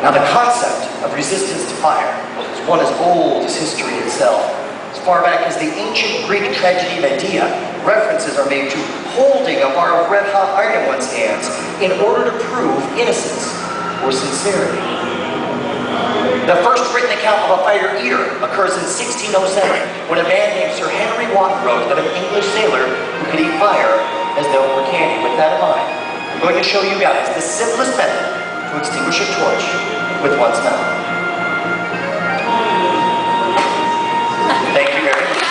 Now the concept of resistance to fire is one as old as history itself. As far back as the ancient Greek tragedy Medea, references are made to holding a bar of red-hot iron in one's hands in order to prove innocence or sincerity. The first written account of a fire eater occurs in 1607 when a man named Sir Henry Wotton wrote of an English sailor who could eat fire as though it were candy. With that in mind, I'm going to show you guys the simplest method to extinguish a torch with one's mouth. Thank you very much.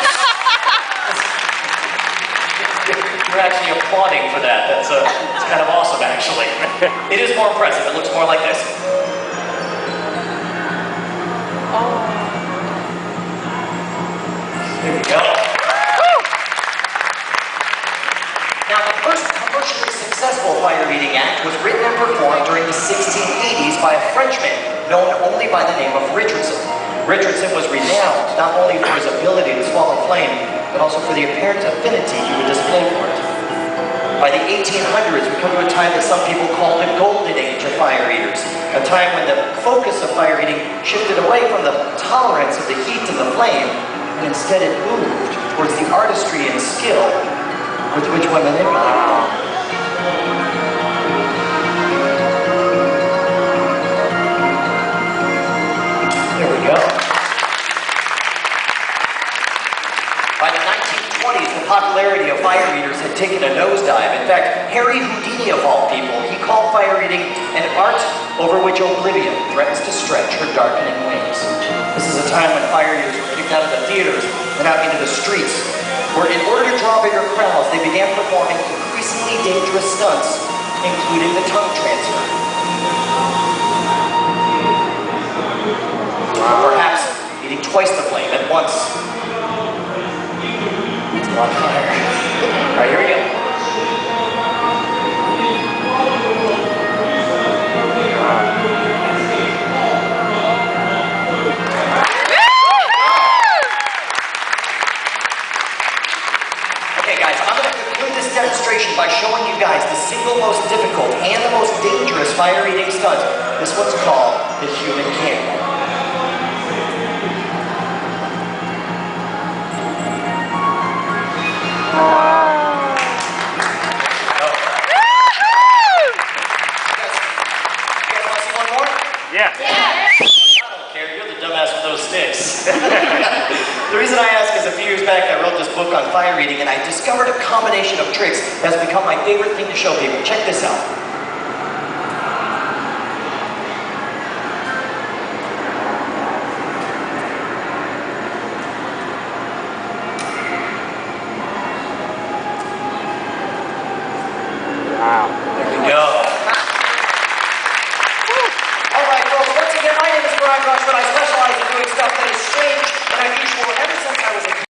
You're actually applauding for that. It's kind of awesome, actually. It is more impressive. It looks more like this. There we go. Now, the first commercially successful fire-eating act was written and performed during the 1680s by a Frenchman known only by the name of Richardson. Richardson was renowned not only for his ability to swallow flame, but also for the apparent affinity he would display for it. By the 1800s, we come to a time that some people call the golden age of fire eaters, a time when the focus of fire eating shifted away from the tolerance of the heat and the flame, and instead it moved towards the artistry and skill with which one manipulated. There we go. By the 1920s, the popularity of fire eaters had taken a nosedive. In fact, Harry Houdini of all people, he called fire eating an art over which oblivion threatens to stretch her darkening wings. This is a time when fire eaters were kicked out of the theaters and out into the streets, where in order to draw bigger crowds, they began performing increasingly dangerous stunts, including the tongue transfer. Or perhaps eating twice the flame at once. It's a lot of fire. All right, here we go. Okay, guys, I'm going to conclude this demonstration by showing you guys the single most difficult and the most dangerous fire-eating stunt. This one's called the human cannibal. Yeah. I don't care, you're the dumbass with those sticks. The reason I ask is a few years back I wrote this book on fire eating and I discovered a combination of tricks that has become my favorite thing to show people. Check this out. Wow. There we go. All right, folks, once again, my name is Brian Brushwood. I specialize in doing stuff that is strange and unusual